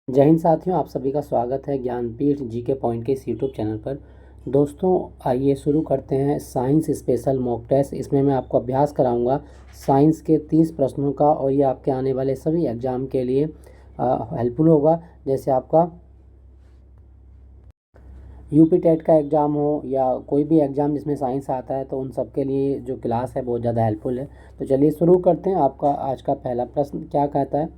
जय हिंद साथियों, आप सभी का स्वागत है ज्ञानपीठ जीके पॉइंट के इस यूट्यूब चैनल पर। दोस्तों, आइए शुरू करते हैं साइंस स्पेशल मॉक टेस्ट। इसमें मैं आपको अभ्यास कराऊंगा साइंस के 30 प्रश्नों का, और ये आपके आने वाले सभी एग्जाम के लिए हेल्पफुल होगा। जैसे आपका यूपी टेट का एग्ज़ाम हो या कोई भी एग्ज़ाम जिसमें साइंस आता है, तो उन सब के लिए जो क्लास है बहुत ज़्यादा हेल्पफुल है। तो चलिए शुरू करते हैं। आपका आज का पहला प्रश्न क्या कहता है?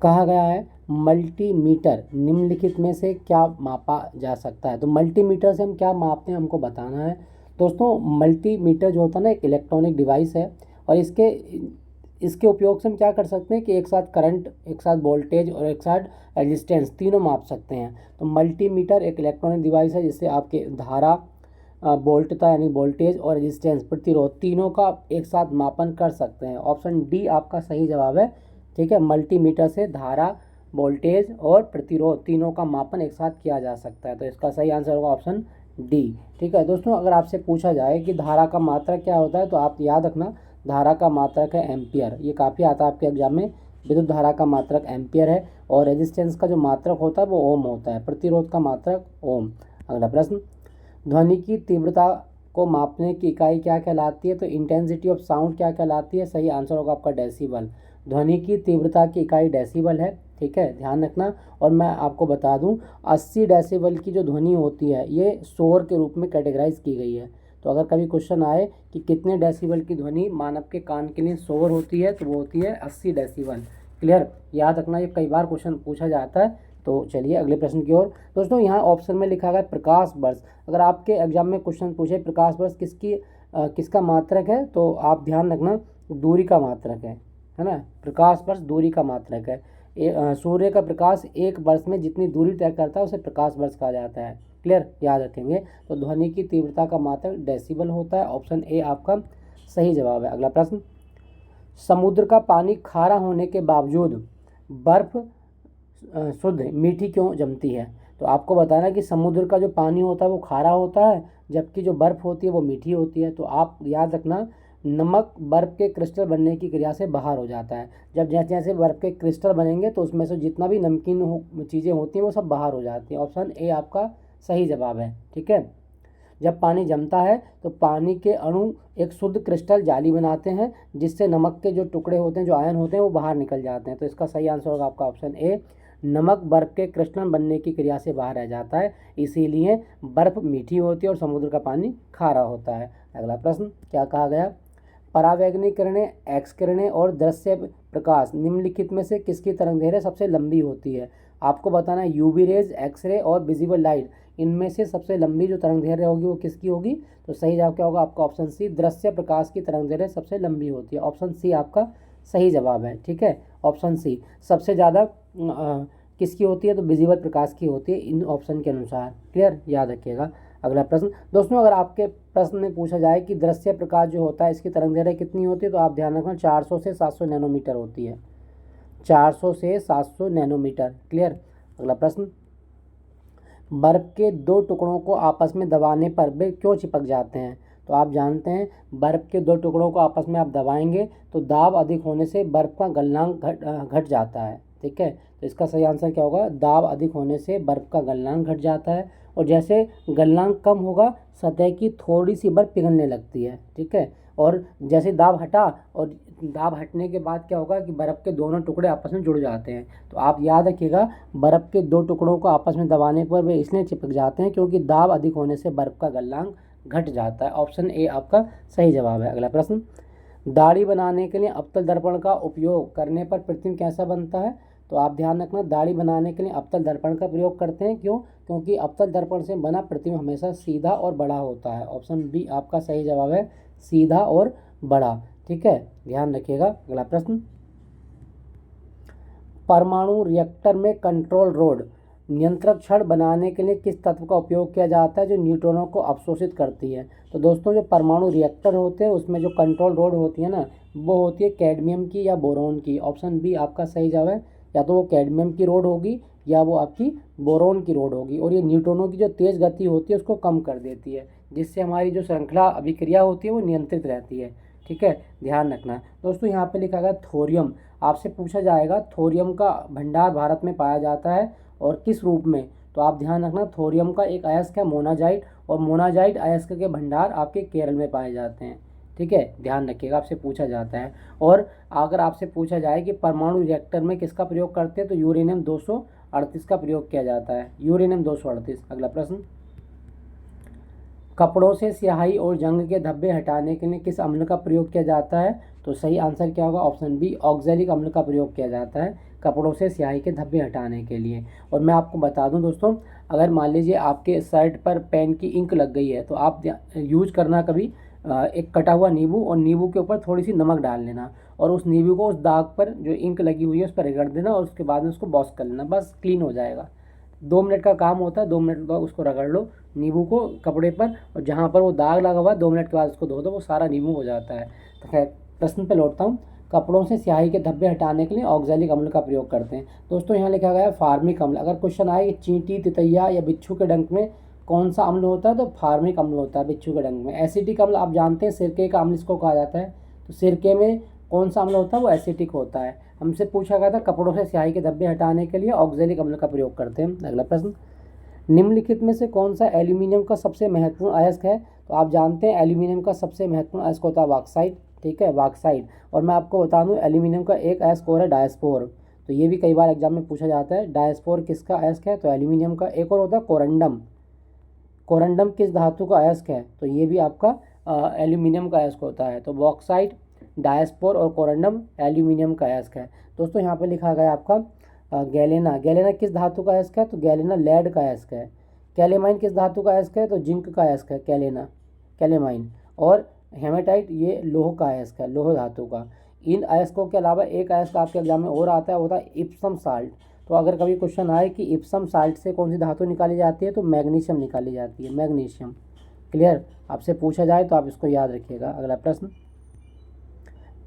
कहा गया है मल्टीमीटर निम्नलिखित में से क्या मापा जा सकता है। तो मल्टीमीटर से हम क्या मापते हैं, हमको बताना है। दोस्तों, मल्टीमीटर जो होता है ना, एक इलेक्ट्रॉनिक डिवाइस है, और इसके उपयोग से हम क्या कर सकते हैं कि एक साथ करंट, एक साथ वोल्टेज और एक साथ रेजिस्टेंस तीनों माप सकते हैं। तो मल्टीमीटर एक इलेक्ट्रॉनिक डिवाइस है जिससे आपके धारा, वोल्टता यानी वोल्टेज और रेजिस्टेंस प्रतिरोध तीनों का एक साथ मापन कर सकते हैं। ऑप्शन डी आपका सही जवाब है। ठीक है, मल्टीमीटर से धारा, वोल्टेज और प्रतिरोध तीनों का मापन एक साथ किया जा सकता है। तो इसका सही आंसर होगा ऑप्शन डी। ठीक है दोस्तों, अगर आपसे पूछा जाए कि धारा का मात्रक क्या होता है, तो आप याद रखना धारा का मात्रक है एम्पियर। ये काफ़ी आता है आपके एग्जाम में। विद्युत धारा का मात्रक एम्पियर है, और रेजिस्टेंस का जो मात्रक होता है वो ओम होता है, प्रतिरोध का मात्रक ओम। अगला प्रश्न, ध्वनि की तीव्रता को मापने की इकाई क्या कहलाती है? तो इंटेंसिटी ऑफ साउंड क्या कहलाती है? सही आंसर होगा आपका डेसिबल। ध्वनि की तीव्रता की इकाई डेसिबल है। ठीक है, ध्यान रखना। और मैं आपको बता दूं, 80 डेसिबल की जो ध्वनि होती है ये शोर के रूप में कैटेगराइज की गई है। तो अगर कभी क्वेश्चन आए कि कितने डेसिबल की ध्वनि मानव के कान के लिए शोर होती है, तो वो होती है 80 डेसिबल। क्लियर, याद रखना, ये कई बार क्वेश्चन पूछा जाता है। तो चलिए अगले प्रश्न की ओर। दोस्तों, यहाँ ऑप्शन में लिखा गया प्रकाश वर्ष। अगर आपके एग्जाम में क्वेश्चन पूछे प्रकाश वर्ष किसका मात्रक है, तो आप ध्यान रखना दूरी का मात्रक है ना। प्रकाश वर्ष दूरी का मात्रक है। सूर्य का प्रकाश एक वर्ष में जितनी दूरी तय करता है उसे प्रकाश वर्ष कहा जाता है। क्लियर, याद रखेंगे। तो ध्वनि की तीव्रता का मात्रक डेसिबल होता है। ऑप्शन ए आपका सही जवाब है। अगला प्रश्न, समुद्र का पानी खारा होने के बावजूद बर्फ शुद्ध मीठी क्यों जमती है? तो आपको बताना है कि समुद्र का जो पानी होता है वो खारा होता है, जबकि जो बर्फ़ होती है वो मीठी होती है। तो आप याद रखना, नमक बर्फ़ के क्रिस्टल बनने की क्रिया से बाहर हो जाता है। जब जैसे जैसे बर्फ़ के क्रिस्टल बनेंगे तो उसमें से जितना भी नमकीन चीज़ें होती हैं वो सब बाहर हो जाती हैं। ऑप्शन ए आपका सही जवाब है। ठीक है, जब पानी जमता है तो पानी के अणु एक शुद्ध क्रिस्टल जाली बनाते हैं, जिससे नमक के जो टुकड़े होते हैं, जो आयन होते हैं, वो बाहर निकल जाते हैं। तो इसका सही आंसर होगा आपका ऑप्शन ए। नमक बर्फ़ के क्रिस्टल बनने की क्रिया से बाहर रह जाता है, इसीलिए बर्फ़ मीठी होती है और समुद्र का पानी खारा होता है। अगला प्रश्न क्या कहा गया? परावैंगनिक किरणें, एक्स किरणें और दृश्य प्रकाश निम्नलिखित में से किसकी तरंगदैर्घ्य सबसे लंबी होती है? आपको बताना है यूवी रेज, एक्सरे और विजिबल लाइट, इनमें से सबसे लंबी जो तरंगदैर्घ्य होगी वो किसकी होगी? तो सही जवाब क्या होगा आपका? ऑप्शन सी, दृश्य प्रकाश की तरंगदैर्घ्य सबसे लंबी होती है। ऑप्शन सी आपका सही जवाब है। ठीक है, ऑप्शन सी सबसे ज़्यादा किसकी होती है? तो विजिबल प्रकाश की होती है इन ऑप्शन के अनुसार। क्लियर, याद रखिएगा। अगला प्रश्न, दोस्तों अगर आपके प्रश्न में पूछा जाए कि दृश्य प्रकाश जो होता है इसकी तरंगदैर्घ्य कितनी होती है, तो आप ध्यान रखना 400 से 700 नैनोमीटर होती है। 400 से 700 नैनोमीटर। क्लियर। अगला प्रश्न, बर्फ के दो टुकड़ों को आपस में दबाने पर वे क्यों चिपक जाते हैं? तो आप जानते हैं बर्फ के दो टुकड़ों को आपस में आप दबाएंगे तो दाब अधिक होने से बर्फ का गलनांक घट जाता है। ठीक है, तो इसका सही आंसर क्या होगा? दाब अधिक होने से बर्फ का गलनांक घट जाता है, और जैसे गलनांक कम होगा सतह की थोड़ी सी बर्फ पिघलने लगती है। ठीक है, और जैसे दाब हटा, और दाब हटने के बाद क्या होगा कि बर्फ़ के दोनों टुकड़े आपस में जुड़ जाते हैं। तो आप याद रखिएगा, बर्फ़ के दो टुकड़ों को आपस में दबाने पर वे इसलिए चिपक जाते हैं क्योंकि दाब अधिक होने से बर्फ़ का गलनांक घट जाता है। ऑप्शन ए आपका सही जवाब है। अगला प्रश्न, दाढ़ी बनाने के लिए अवतल दर्पण का उपयोग करने पर प्रतिबिंब कैसा बनता है? तो आप ध्यान रखना, दाढ़ी बनाने के लिए अवतल दर्पण का प्रयोग करते हैं। क्यों? क्योंकि अवतल दर्पण से बना प्रतिबिंब हमेशा सीधा और बड़ा होता है। ऑप्शन बी आपका सही जवाब है, सीधा और बड़ा। ठीक है, ध्यान रखिएगा। अगला प्रश्न, परमाणु रिएक्टर में कंट्रोल रोड नियंत्रक छड़ बनाने के लिए किस तत्व का उपयोग किया जाता है जो न्यूट्रॉनों को अवशोषित करती है? तो दोस्तों, जो परमाणु रिएक्टर होते हैं उसमें जो कंट्रोल रोड होती है ना, वो होती है कैडमियम की या बोरोन की। ऑप्शन बी आपका सही जवाब है। या तो वो कैडमियम की रोड होगी या वो आपकी बोरोन की रोड होगी, और ये न्यूट्रॉनों की जो तेज़ गति होती है उसको कम कर देती है, जिससे हमारी जो श्रृंखला अभिक्रिया होती है वो नियंत्रित रहती है। ठीक है, ध्यान रखना। दोस्तों यहाँ पे लिखा गया थोरियम। आपसे पूछा जाएगा थोरियम का भंडार भारत में पाया जाता है और किस रूप में, तो आप ध्यान रखना थोरियम का एक अयस्क है मोनाजाइट, और मोनाजाइट अयस्क के भंडार आपके केरल में पाए जाते हैं। ठीक है, ध्यान रखिएगा, आपसे पूछा जाता है। और अगर आपसे पूछा जाए कि परमाणु रिएक्टर में किसका प्रयोग करते हैं, तो यूरेनियम 238 का प्रयोग किया जाता है, यूरेनियम 238। अगला प्रश्न, कपड़ों से स्याही और जंग के धब्बे हटाने के लिए किस अम्ल का प्रयोग किया जाता है, तो सही आंसर क्या होगा, ऑप्शन बी ऑक्जेलिक अम्ल का प्रयोग किया जाता है कपड़ों से स्याही के धब्बे हटाने के लिए। और मैं आपको बता दूं दोस्तों, अगर मान लीजिए आपके शर्ट पर पेन की इंक लग गई है तो आप यूज करना कभी एक कटा हुआ नींबू, और नींबू के ऊपर थोड़ी सी नमक डाल लेना, और उस नींबू को उस दाग पर जो इंक लगी हुई है उस पर रगड़ देना, और उसके बाद में उसको वॉश कर लेना, बस क्लीन हो जाएगा। 2 मिनट का काम होता है, 2 मिनट बाद उसको रगड़ लो नींबू को कपड़े पर, और जहाँ पर वो दाग लगा हुआ है 2 मिनट के बाद उसको धो दो, वो सारा नींबू हो जाता है। तो खैर प्रश्न पे लौटता हूँ, कपड़ों से स्याही के धब्बे हटाने के लिए ऑक्जेलिक अम्ल का प्रयोग करते हैं। दोस्तों यहाँ लिखा गया है फार्मिक अम्ल। अगर क्वेश्चन आए कि चींटी, तितैया या बिच्छू के डंक में कौन सा अम्ल होता है, तो फार्मिक अम्ल होता है बिच्छू के डंक में। एसिटिक अम्ल आप जानते हैं, सिरके का अम्ल इसको कहा जाता है, तो सिरके में कौन सा अम्ल होता है, वो एसिटिक होता है। हमसे पूछा गया था कपड़ों से स्याही के धब्बे हटाने के लिए ऑक्जेलिक अम्ल का प्रयोग करते हैं। अगला प्रश्न, निम्नलिखित में से कौन सा एल्यूमिनियम का सबसे महत्वपूर्ण अयस्क है, तो आप जानते हैं एल्यूमिनियम का सबसे महत्वपूर्ण अयस्क होता है बॉक्साइट। ठीक है, बॉक्साइट। और मैं आपको बता दूं एल्यूमिनियम का एक अयस्क और है डायस्पोर, तो ये भी कई बार एग्जाम में पूछा जाता है, डायस्पोर किसका अयस्क है, तो एल्यूमिनियम का। एक और होता है कोरंडम, कोरंडम किस धातु का अयस्क है, तो ये भी आपका एल्यूमिनियम का अयस्क होता है। तो बॉक्साइट, डायस्पोर और कोरंडम एल्यूमिनियम का अयस्क है। दोस्तों यहाँ पे लिखा गया आपका गैलेना, गैलेना किस धातु का अयस्क है, तो गैलेना लेड का अयस्क है। कैलेमाइन किस धातु का अयस्क है, तो जिंक का अयस्क है कैलेना, कैलेमाइन। और हेमेटाइट ये लोह का अयस्क है, लोह धातु का। इन अयस्कों के अलावा एक अयस्क आपके एग्जाम में और आता है, होता है इप्सम साल्ट। तो अगर कभी क्वेश्चन आए कि इप्सम साल्ट से कौन सी धातु निकाली जाती है, तो मैग्नीशियम निकाली जाती है, मैग्नीशियम। क्लियर, आपसे पूछा जाए तो आप इसको याद रखिएगा। अगला प्रश्न,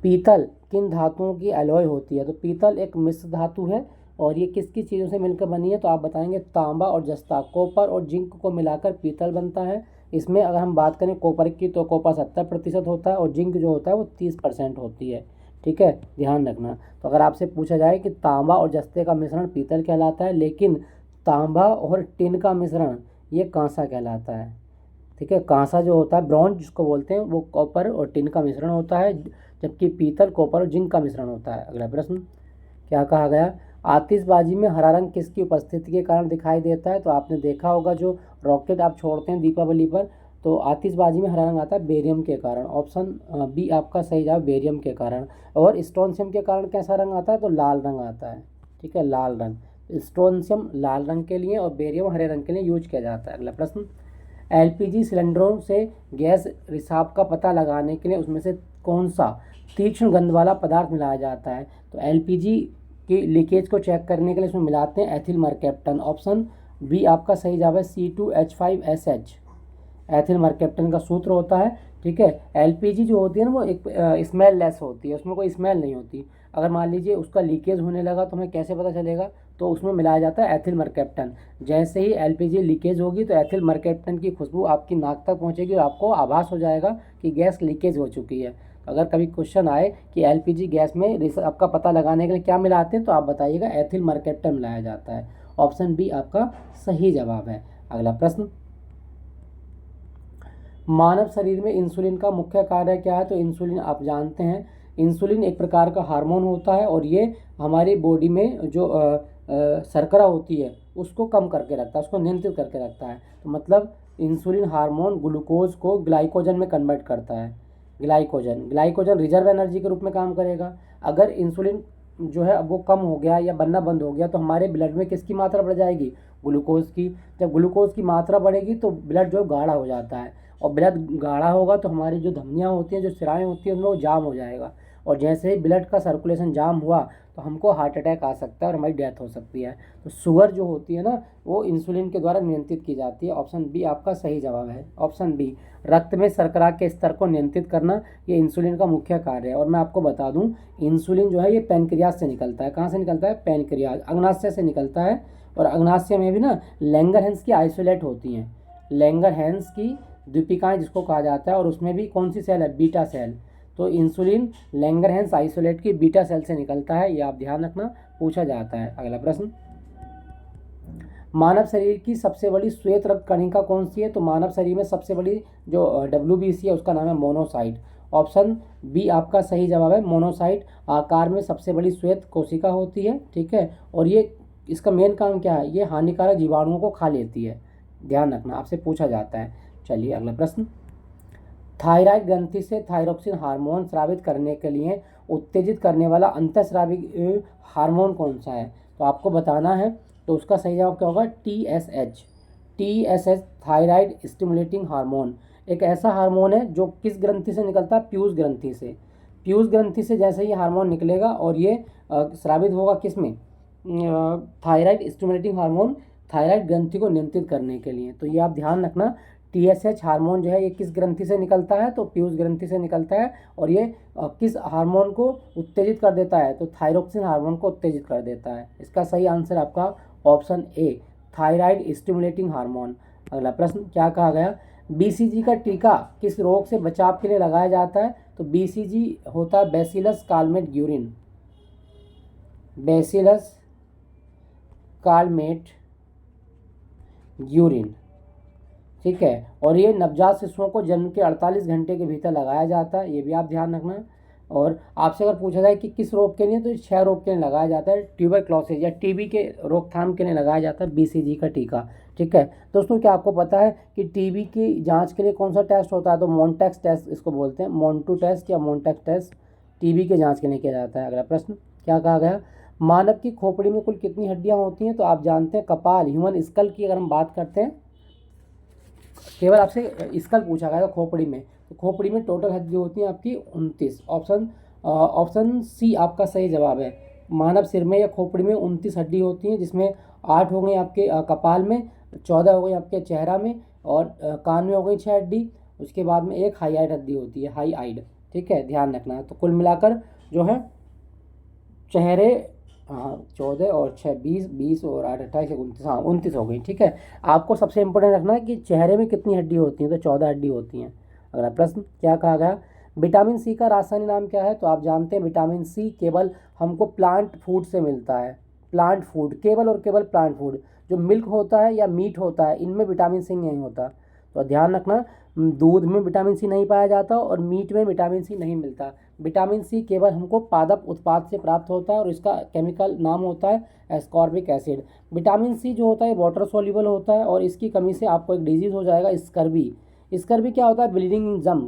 पीतल किन धातुओं की एलॉय होती है, तो पीतल एक मिश्र धातु है, और ये किसकी चीज़ों से मिलकर बनी है, तो आप बताएंगे तांबा और जस्ता, कॉपर और जिंक को मिलाकर पीतल बनता है। इसमें अगर हम बात करें कॉपर की, तो कॉपर 70% होता है, और जिंक जो होता है वो 30% होती है। ठीक है, ध्यान रखना। तो अगर आपसे पूछा जाए कि तांबा और जस्ते का मिश्रण पीतल कहलाता है, लेकिन तांबा और टिन का मिश्रण ये कांसा कहलाता है। ठीक है, कांसा जो होता है ब्रॉन्ज जिसको बोलते हैं, वो कॉपर और टिन का मिश्रण होता है, जबकि पीतल कॉपर और जिंक का मिश्रण होता है। अगला प्रश्न, क्या कहा गया, आतिशबाजी में हरा रंग किसकी उपस्थिति के कारण दिखाई देता है, तो आपने देखा होगा जो रॉकेट आप छोड़ते हैं दीपावली पर, तो आतिशबाजी में हरा रंग आता है बेरियम के कारण। ऑप्शन बी आपका सही जवाब, बेरियम के कारण। और स्ट्रोंशियम के कारण कैसा रंग आता है, तो लाल रंग आता है। ठीक है, लाल रंग। स्ट्रोंशियम लाल रंग के लिए और बेरियम हरे रंग के लिए यूज किया जाता है। अगला प्रश्न, एलपीजी सिलेंडरों से गैस रिसाव का पता लगाने के लिए उसमें से कौन सा तीक्ष्ण गंध वाला पदार्थ मिलाया जाता है, तो एलपीजी की लीकेज को चेक करने के लिए इसमें मिलाते हैं एथिल मरकैप्टन। ऑप्शन बी आपका सही जवाब है, C2H5SH एथिल मरकैप्टन का सूत्र होता है। ठीक है, एलपीजी जो होती है ना वो एक स्मेल लेस होती है, उसमें कोई स्मेल नहीं होती। अगर मान लीजिए उसका लीकेज होने लगा तो हमें कैसे पता चलेगा, तो उसमें मिलाया जाता है एथिल मरकैप्टन। जैसे ही एलपीजी लीकेज होगी तो एथिल मरकैप्टन की खुशबू आपकी नाक तक पहुंचेगी और आपको आभास हो जाएगा कि गैस लीकेज हो चुकी है। अगर कभी क्वेश्चन आए कि एलपीजी गैस में आपका पता लगाने के लिए क्या मिलाते हैं, तो आप बताइएगा एथिल मरकैप्टन मिलाया जाता है। ऑप्शन बी आपका सही जवाब है। अगला प्रश्न, मानव शरीर में इंसुलिन का मुख्य कार्य क्या है, तो इंसुलिन आप जानते हैं, इंसुलिन एक प्रकार का हार्मोन होता है, और ये हमारी बॉडी में जो शर्करा होती है उसको कम करके रखता है, उसको नियंत्रित करके रखता है। तो मतलब इंसुलिन हार्मोन ग्लूकोज को ग्लाइकोजन में कन्वर्ट करता है। ग्लाइकोजन रिजर्व एनर्जी के रूप में काम करेगा। अगर इंसुलिन जो है अब वो कम हो गया या बनना बंद हो गया तो हमारे ब्लड में किसकी मात्रा बढ़ जाएगी, ग्लूकोज की। जब ग्लूकोज की मात्रा बढ़ेगी तो ब्लड जो है गाढ़ा हो जाता है, और ब्लड गाढ़ा होगा तो हमारी जो धमनियाँ होती हैं, जो सिराएँ होती हैं, उनमें वो जाम हो जाएगा, और जैसे ही ब्लड का सर्कुलेशन जाम हुआ तो हमको हार्ट अटैक आ सकता है और हमारी डेथ हो सकती है। तो शुगर जो होती है ना वो इंसुलिन के द्वारा नियंत्रित की जाती है। ऑप्शन बी आपका सही जवाब है। ऑप्शन बी, रक्त में शर्करा के स्तर को नियंत्रित करना ये इंसुलिन का मुख्य कार्य है। और मैं आपको बता दूं इंसुलिन जो है ये पैनक्रियाज से निकलता है। कहाँ से निकलता है, पैनक्रियाज, अग्नाशय से निकलता है। और अग्नाशय में भी ना लैंगरहैंस की आइसोलेट होती हैं, लैंगरहैंस की द्वीपिकाएँ जिसको कहा जाता है, और उसमें भी कौन सी सेल है, बीटा सेल। तो इंसुलिन लैंगरहैंस आइसोलेट की बीटा सेल से निकलता है, ये आप ध्यान रखना, पूछा जाता है। अगला प्रश्न, मानव शरीर की सबसे बड़ी श्वेत रक्त कणिका कौन सी है? तो मानव शरीर में सबसे बड़ी जो WBC है उसका नाम है मोनोसाइट। ऑप्शन बी आपका सही जवाब है, मोनोसाइट आकार में सबसे बड़ी श्वेत कोशिका होती है, ठीक है। और ये इसका मेन काम क्या है? ये हानिकारक जीवाणुओं को खा लेती है, ध्यान रखना, आपसे पूछा जाता है। चलिए अगला प्रश्न, थायराइड ग्रंथि से थायरोक्सिन हार्मोन स्रावित करने के लिए उत्तेजित करने वाला अंतःस्रावी हार्मोन कौन सा है? तो आपको बताना है, तो उसका सही जवाब क्या होगा? TSH थायराइड स्टिमुलेटिंग हार्मोन एक ऐसा हार्मोन है जो किस ग्रंथि से निकलता है? पीयूष ग्रंथि से। पीयूष ग्रंथि से जैसे ही हार्मोन निकलेगा और ये स्रावित होगा किस में? थायराइड स्टिमुलेटिंग हार्मोन, थायराइड ग्रंथि को नियंत्रित करने के लिए। तो ये आप ध्यान रखना, TSH हार्मोन जो है ये किस ग्रंथि से निकलता है? तो पीयूष ग्रंथि से निकलता है। और ये किस हार्मोन को उत्तेजित कर देता है? तो थायरोक्सिन हार्मोन को उत्तेजित कर देता है। इसका सही आंसर आपका option A, thyroid stimulating hormone. अगला प्रश्न, क्या कहा गया? BCG का टीका किस रोग से बचाव के लिए लगाया जाता है? तो BCG होता है bacillus Calmette Guérin, bacillus Calmette Guérin, ठीक है। और ये नवजात शिशुओं को जन्म के 48 घंटे के भीतर लगाया जाता है, ये भी आप ध्यान रखना। और आपसे अगर पूछा जाए कि किस रोग के लिए, तो 6 रोग के लिए लगाया जाता है। ट्यूबरक्लोसिस या TB के रोकथाम के लिए लगाया जाता है BCG का टीका, ठीक है। दोस्तों क्या आपको पता है कि TB की जांच के लिए कौन सा टेस्ट होता है? तो मोन्टेक्स टेस्ट इसको बोलते हैं, मोन्टू टेस्ट या मोन्टेक्स टेस्ट TB के जाँच के लिए किया जाता है। अगला प्रश्न, क्या कहा गया? मानव की खोपड़ी में कुल कितनी हड्डियाँ होती हैं? तो आप जानते हैं कपाल, ह्यूमन स्कल की अगर हम बात करते हैं, केवल आपसे स्कल पूछा गया था खोपड़ी में, तो खोपड़ी में टोटल हड्डी होती हैं आपकी 29। ऑप्शन सी आपका सही जवाब है। मानव सिर में या खोपड़ी में 29 हड्डी होती हैं, जिसमें 8 हो गई आपके कपाल में, 14 हो गई आपके चेहरा में, और कान में हो गई 6 हड्डी। उसके बाद में एक हाई आइड हड्डी होती है, हाई आइड, ठीक है, ध्यान रखना। तो कुल मिलाकर जो है चेहरे, हाँ 14 और 6 20 और 8 28 29, हाँ 29 हो गई, ठीक है। आपको सबसे इंपॉर्टेंट रखना है कि चेहरे में कितनी हड्डी होती हैं, तो 14 हड्डी होती हैं। अगला प्रश्न, क्या कहा गया? विटामिन सी का रासायनिक नाम क्या है? तो आप जानते हैं विटामिन सी केवल हमको प्लांट फूड से मिलता है, प्लांट फूड, केवल और केवल प्लांट फूड। जो मिल्क होता है या मीट होता है, इनमें विटामिन सी नहीं होता, तो ध्यान रखना। दूध में विटामिन सी नहीं पाया जाता और मीट में विटामिन सी नहीं मिलता। विटामिन सी केवल हमको पादप उत्पाद से प्राप्त होता है और इसका केमिकल नाम होता है एस्कॉर्बिक एसिड। विटामिन सी जो होता है वाटर सोल्यूबल होता है और इसकी कमी से आपको एक डिजीज़ हो जाएगा, स्कर्वी। स्कर्वी क्या होता है? ब्लीडिंग जम,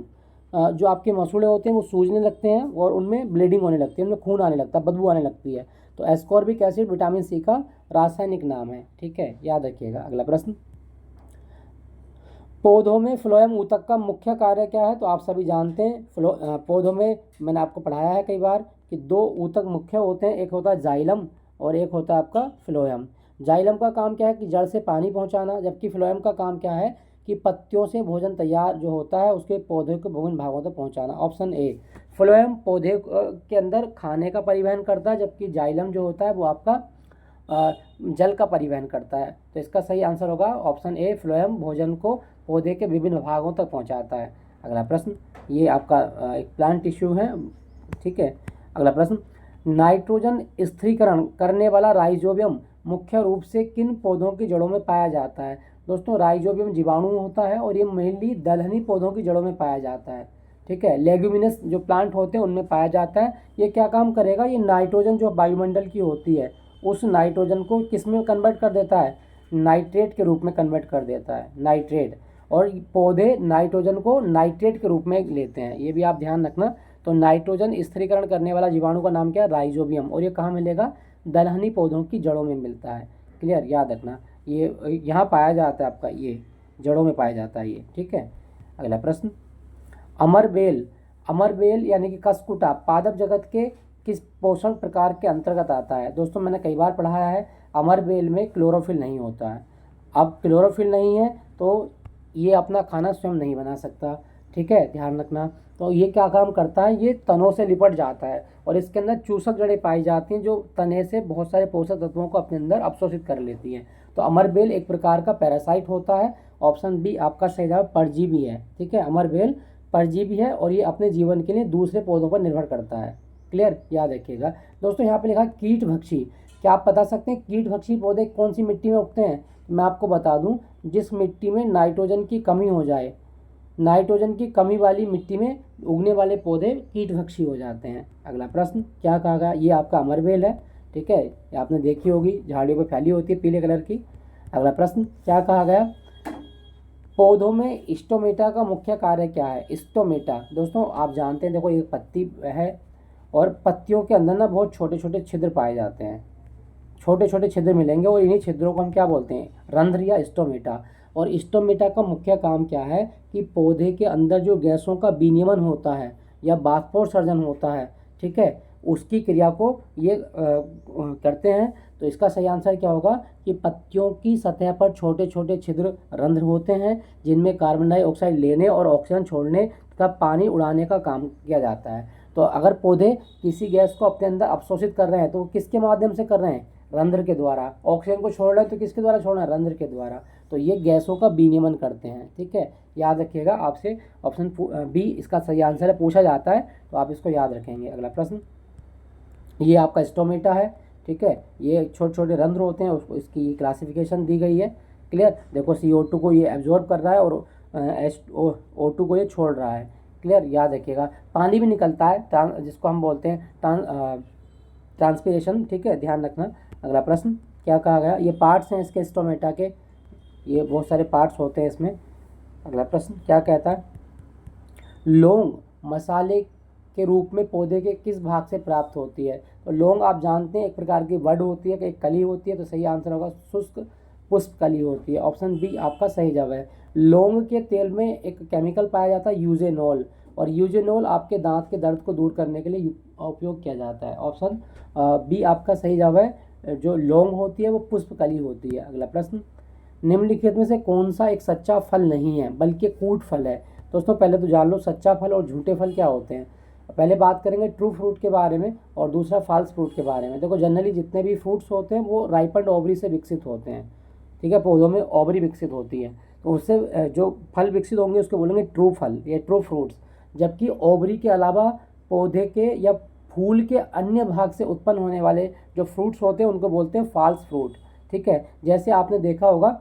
जो आपके मसूड़े होते हैं वो सूजने लगते हैं और उनमें ब्लीडिंग होने लगती है, उनमें खून आने लगता है, बदबू आने लगती है। तो एस्कॉर्बिक एसिड विटामिन सी का रासायनिक नाम है, ठीक है, याद रखिएगा। अगला प्रश्न, पौधों में फ्लोएम ऊतक का मुख्य कार्य क्या है? तो आप सभी जानते हैं पौधों में, मैंने आपको पढ़ाया है कई बार कि 2 ऊतक मुख्य होते हैं, एक होता है जाइलम और एक होता है आपका फ्लोएम। जाइलम का काम क्या है? कि जड़ से पानी पहुंचाना, जबकि फ्लोएम का काम क्या है? कि पत्तियों से भोजन तैयार जो होता है उसके पौधे के विभिन्न भागों तक पहुंचाना। ऑप्शन ए, फ्लोएम पौधे के अंदर खाने का परिवहन करता है, जबकि जाइलम जो होता है वो आपका जल का परिवहन करता है। तो इसका सही आंसर होगा ऑप्शन ए, फ्लोएम भोजन को पौधे के विभिन्न भागों तक पहुंचाता है। अगला प्रश्न, ये आपका एक प्लांट टिश्यू है, ठीक है। अगला प्रश्न, नाइट्रोजन स्थिरीकरण करने वाला राइजोबियम मुख्य रूप से किन पौधों की जड़ों में पाया जाता है? दोस्तों राइजोबियम जीवाणु होता है और ये मेनली दलहनी पौधों की जड़ों में पाया जाता है, ठीक है। लेग्यूमिनस जो प्लांट होते हैं उनमें पाया जाता है। ये क्या काम करेगा? ये नाइट्रोजन जो वायुमंडल की होती है उस नाइट्रोजन को किस में कन्वर्ट कर देता है? नाइट्रेट के रूप में कन्वर्ट कर देता है, नाइट्रेट। और पौधे नाइट्रोजन को नाइट्रेट के रूप में लेते हैं, ये भी आप ध्यान रखना। तो नाइट्रोजन स्थिरीकरण करने वाला जीवाणु का नाम क्या है? राइजोबियम। और ये कहाँ मिलेगा? दलहनी पौधों की जड़ों में मिलता है, क्लियर, याद रखना। ये यहाँ पाया जाता है आपका, ये जड़ों में पाया जाता है ये, ठीक है। अगला प्रश्न, अमरबेल, अमरबेल यानी कि कसकुटा पादप जगत के किस पोषण प्रकार के अंतर्गत आता है? दोस्तों मैंने कई बार पढ़ाया है, अमरबेल में क्लोरोफिल नहीं होता है। अब क्लोरोफिल नहीं है तो ये अपना खाना स्वयं नहीं बना सकता, ठीक है, ध्यान रखना। तो ये क्या काम करता है? ये तनों से लिपट जाता है और इसके अंदर चूसक जड़ें पाई जाती हैं जो तने से बहुत सारे पोषक तत्वों को अपने अंदर अवशोषित कर लेती हैं। तो अमरबेल एक प्रकार का पैरासाइट होता है। ऑप्शन बी आपका सही जवाब परजीवी है, ठीक है। अमरबेल परजीवी है और ये अपने जीवन के लिए दूसरे पौधों पर निर्भर करता है। क्लियर, याद रखिएगा। दोस्तों यहाँ पे लिखा कीटभक्षी। क्या आप बता सकते हैं कीटभक्षी पौधे कौन सी मिट्टी में उगते हैं? मैं आपको बता दूं, जिस मिट्टी में नाइट्रोजन की कमी हो जाए, नाइट्रोजन की कमी वाली मिट्टी में उगने वाले पौधे कीटभक्षी हो जाते हैं। अगला प्रश्न क्या कहा गया? ये आपका अमरबेल है, ठीक है, ये आपने देखी होगी, झाड़ियों पर फैली होती है पीले कलर की। अगला प्रश्न क्या कहा गया? पौधों में स्टोमेटा का मुख्य कार्य क्या है? स्टोमेटा दोस्तों आप जानते हैं, देखो एक पत्ती है और पत्तियों के अंदर ना बहुत छोटे छोटे छिद्र पाए जाते हैं, छोटे छोटे छिद्र मिलेंगे और इन्हीं छिद्रों को हम क्या बोलते हैं? रंध्र या स्टोमेटा। और स्टोमेटा का मुख्य काम क्या है कि पौधे के अंदर जो गैसों का विनियमन होता है या बाष्पोत्सर्जन होता है, ठीक है, उसकी क्रिया को ये करते हैं। तो इसका सही आंसर क्या होगा कि पत्तियों की सतह पर छोटे छोटे छिद्र रंध्र होते हैं जिनमें कार्बन डाइऑक्साइड लेने और ऑक्सीजन छोड़ने तथा पानी उड़ाने का काम किया जाता है। तो अगर पौधे किसी गैस को अपने अंदर अवशोषित कर रहे हैं तो वो किसके माध्यम से कर रहे हैं? रंध्र के द्वारा। ऑक्सीजन को छोड़ रहे हैं तो किसके द्वारा छोड़ रहे हैं? रंध्र के द्वारा। तो ये गैसों का विनियमन करते हैं, ठीक है, याद रखिएगा। आपसे ऑप्शन बी इसका सही आंसर है, पूछा जाता है तो आप इसको याद रखेंगे। अगला प्रश्न, ये आपका स्टोमेटा है, ठीक है, ये छोटे छोटे रंध्र होते हैं, उसको इसकी क्लासिफिकेशन दी गई है। क्लियर, देखो CO2 को ये एब्जॉर्ब कर रहा है और O2 को ये छोड़ रहा है। क्लियर, याद रखिएगा। पानी भी निकलता है जिसको हम बोलते हैं ट्रांसपीरेशन, ठीक है, ध्यान रखना। अगला प्रश्न क्या कहा गया? ये पार्ट्स हैं इसके स्टोमेटा के, ये बहुत सारे पार्ट्स होते हैं इसमें। अगला प्रश्न क्या कहता है? लौंग मसाले के रूप में पौधे के किस भाग से प्राप्त होती है? तो लौंग आप जानते हैं एक प्रकार की वड होती है, एक कली होती है, तो सही आंसर होगा शुष्क पुष्प कली होती है। ऑप्शन बी आपका सही जवाब है। लौंग के तेल में एक केमिकल पाया जाता है यूजेनॉल, और यूजेनॉल आपके दांत के दर्द को दूर करने के लिए उपयोग किया जाता है। ऑप्शन बी आपका सही जवाब है, जो लौंग होती है वो पुष्प कली होती है। अगला प्रश्न, निम्नलिखित में से कौन सा एक सच्चा फल नहीं है बल्कि कूट फल है? दोस्तों पहले तो जान लो सच्चा फल और झूठे फल क्या होते हैं। पहले बात करेंगे ट्रू फ्रूट के बारे में और दूसरा फॉल्स फ्रूट के बारे में। देखो जनरली जितने भी फ्रूट्स होते हैं वो राइपन्ड ओवरी से विकसित होते हैं, ठीक है, पौधों में ओवरी विकसित होती है, तो उससे जो फल विकसित होंगे उसको बोलेंगे ट्रू फल या ट्रू फ्रूट्स। जबकि ओवरी के अलावा पौधे के या फूल के अन्य भाग से उत्पन्न होने वाले जो फ्रूट्स होते हैं उनको बोलते हैं फॉल्स फ्रूट, ठीक है। जैसे आपने देखा होगा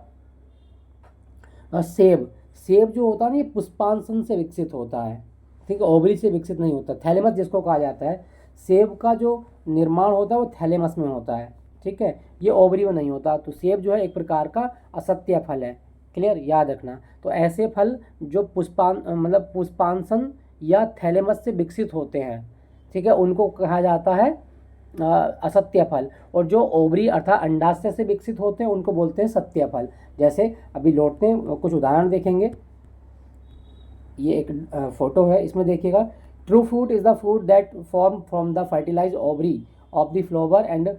सेब, सेब जो होता है ना ये पुष्पांशन से विकसित होता है, ठीक है, ओवरी से विकसित नहीं होता। थैलेमस जिसको कहा जाता है, सेब का जो निर्माण होता है वो थैलेमस में होता है, ठीक है, ये ओवरी में नहीं होता। तो सेब जो है एक प्रकार का असत्य फल है। क्लियर, याद रखना। तो ऐसे फल जो पुष्पांशन या थैलेमस से विकसित होते हैं, ठीक है, उनको कहा जाता है असत्य फल। और जो ओवरी अर्थात अंडाशय से विकसित होते हैं उनको बोलते हैं सत्य फल। जैसे अभी लौटते हैं, कुछ उदाहरण देखेंगे। ये एक फोटो है, इसमें देखिएगा, true fruit is the fruit that form from the fertilize ovary of the flower and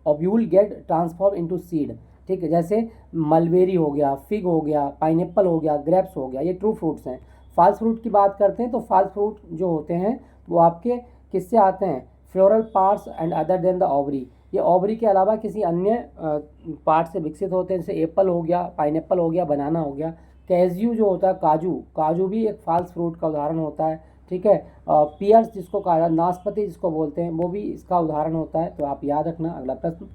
ovule get transform into seed, ठीक है। जैसे मलबेरी हो गया, फिग हो गया, पाइनएप्पल हो गया, ग्रेप्स हो गया, ये ट्रू फ्रूट्स हैं। फॉल्स फ्रूट की बात करते हैं तो फॉल्स फ्रूट जो होते हैं वो आपके किससे आते हैं? Floral parts and other than the ovary, ये ओवरी के अलावा किसी अन्य पार्ट से विकसित होते हैं, जैसे एप्पल हो गया, पाइनएप्पल हो गया, बनाना हो गया। कैज्यू जो होता है, काजू, काजू भी एक फॉल्स फ्रूट का उदाहरण होता है, ठीक है। पियर्स जिसको कहा जाता है, नाशपाती जिसको बोलते हैं, वो भी इसका उदाहरण होता है, तो आप याद रखना। अगला प्रश्न,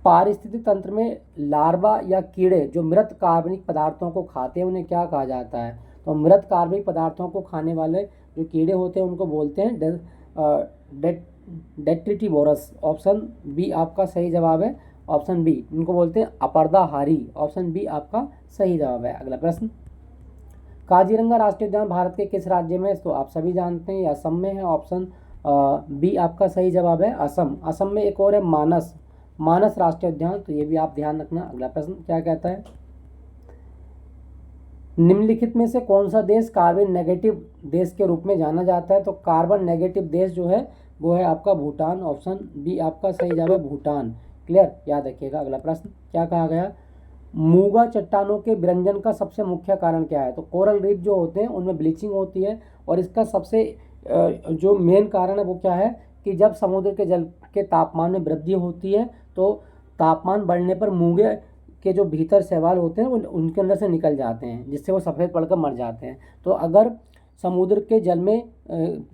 पारिस्थितिक तंत्र में लार्वा या कीड़े जो मृत कार्बनिक पदार्थों को खाते हैं उन्हें क्या कहा जाता है? तो मृत कार्बनिक पदार्थों को खाने वाले जो कीड़े होते हैं उनको बोलते हैं डेट्रिटिवोरस। ऑप्शन बी आपका सही जवाब है। ऑप्शन बी, इनको बोलते हैं अपरदाहारी। ऑप्शन बी आपका सही जवाब है। अगला प्रश्न, काजीरंगा राष्ट्रीय उद्यान भारत के किस राज्य में? तो आप सभी जानते हैं, असम में है। ऑप्शन बी आपका सही जवाब है, असम। असम में एक और है मानस, मानस राष्ट्रीय उद्यान, तो ये भी आप ध्यान रखना। अगला प्रश्न क्या कहता है? निम्नलिखित में से कौन सा देश कार्बन नेगेटिव देश के रूप में जाना जाता है? तो कार्बन नेगेटिव देश जो है वो है आपका भूटान। ऑप्शन बी आपका सही जवाब है, भूटान। क्लियर, याद रखिएगा। अगला प्रश्न क्या कहा गया? मूंगा चट्टानों के विरंजन का सबसे मुख्य कारण क्या है? तो कोरल रीफ जो होते हैं उनमें ब्लीचिंग होती है, और इसका सबसे जो मेन कारण है वो क्या है कि जब समुद्र के जल के तापमान में वृद्धि होती है तो तापमान बढ़ने पर मूंगे के जो भीतर शैवाल होते हैं वो उनके अंदर से निकल जाते हैं, जिससे वो सफ़ेद पड़कर मर जाते हैं। तो अगर समुद्र के जल में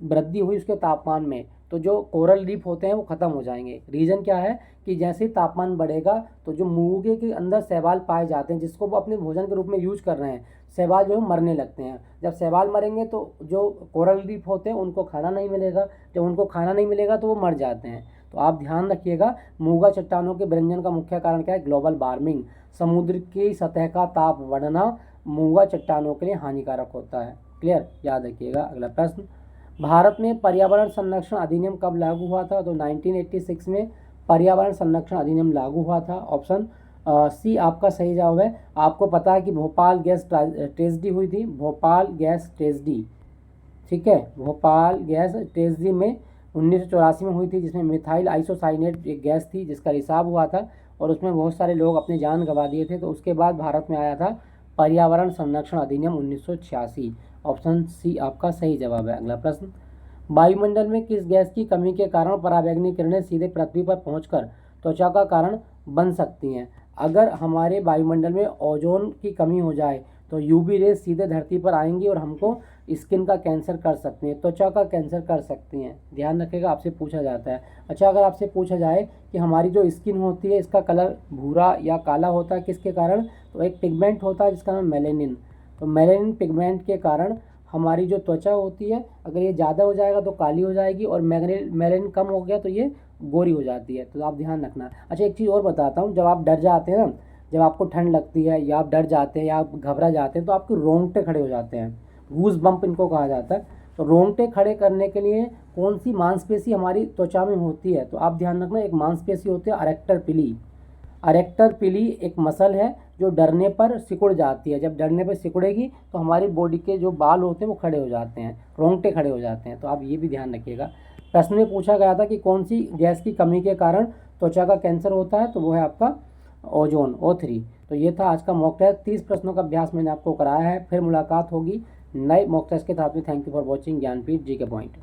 वृद्धि हुई उसके तापमान में, तो जो कोरल रीफ होते हैं वो ख़त्म हो जाएंगे। रीज़न क्या है कि जैसे ही तापमान बढ़ेगा तो जो मूंगे के अंदर शैवाल पाए जाते हैं, जिसको वो अपने भोजन के रूप में यूज कर रहे हैं, शैवाल जो है मरने लगते हैं। जब शैवाल मरेंगे तो जो कोरल रीफ होते हैं उनको खाना नहीं मिलेगा, जब उनको खाना नहीं मिलेगा तो वो मर जाते हैं। तो आप ध्यान रखिएगा, मूंगा चट्टानों के विरंजन का मुख्य कारण क्या है? Global warming. समुद्र की सतह का ताप बढ़ना मूंगा चट्टानों के लिए हानिकारक होता है। क्लियर, याद रखिएगा। अगला प्रश्न, भारत में पर्यावरण संरक्षण अधिनियम कब लागू हुआ था? तो 1986 में पर्यावरण संरक्षण अधिनियम लागू हुआ था। ऑप्शन सी आपका सही जवाब है। आपको पता है कि भोपाल गैस ट्रेजेडी हुई थी, भोपाल गैस ट्रेजेडी, ठीक है, भोपाल गैस ट्रेजेडी में 1984 में हुई थी, जिसमें मिथाइल आइसोसाइनेट एक गैस थी जिसका रिसाव हुआ था और उसमें बहुत सारे लोग अपनी जान गंवा दिए थे। तो उसके बाद भारत में आया था पर्यावरण संरक्षण अधिनियम 1986। ऑप्शन सी आपका सही जवाब है। अगला प्रश्न, वायुमंडल में किस गैस की कमी के कारण पराबैंगनी किरणें सीधे पृथ्वी पर पहुंचकर त्वचा का कारण बन सकती हैं? अगर हमारे वायुमंडल में ओजोन की कमी हो जाए तो यूवी रेज सीधे धरती पर आएंगी और हमको स्किन का कैंसर कर सकती हैं, त्वचा का कैंसर कर सकती हैं। ध्यान रखिएगा, आपसे पूछा जाता है। अच्छा, अगर आपसे पूछा जाए कि हमारी जो स्किन होती है इसका कलर भूरा या काला होता है किसके कारण? तो एक पिगमेंट होता है जिसका नाम मेलेनिन। तो मेलेनिन पिगमेंट के कारण हमारी जो त्वचा होती है, अगर ये ज़्यादा हो जाएगा तो काली हो जाएगी, और मेलेनिन कम हो गया तो ये गोरी हो जाती है। तो आप ध्यान रखना। अच्छा, एक चीज़ और बताता हूँ, जब आप डर जाते हैं ना, जब आपको ठंड लगती है या आप डर जाते हैं या आप घबरा जाते हैं तो आपके रोंगटे खड़े हो जाते हैं, गूज बम्प इनको कहा जाता है। तो रोंगटे खड़े करने के लिए कौन सी मांसपेशी हमारी त्वचा में होती है? तो आप ध्यान रखना, एक मांसपेशी होती है अरेक्टर पिली। अरेक्टर पिली एक मसल है जो डरने पर सिकुड़ जाती है। जब डरने पर सिकुड़ेगी तो हमारी बॉडी के जो बाल होते हैं वो खड़े हो जाते हैं, रोंगटे खड़े हो जाते हैं। तो आप ये भी ध्यान रखिएगा। प्रश्न में पूछा गया था कि कौन सी गैस की कमी के कारण त्वचा का कैंसर होता है? तो वो है आपका ओजोन, O3। तो ये था आज का मॉक टेस्ट। 30 प्रश्नों का अभ्यास मैंने आपको कराया है। फिर मुलाकात होगी नए मॉक टेस्ट के साथ में। Thank you for watching Gyanpeeth ji के पॉइंट।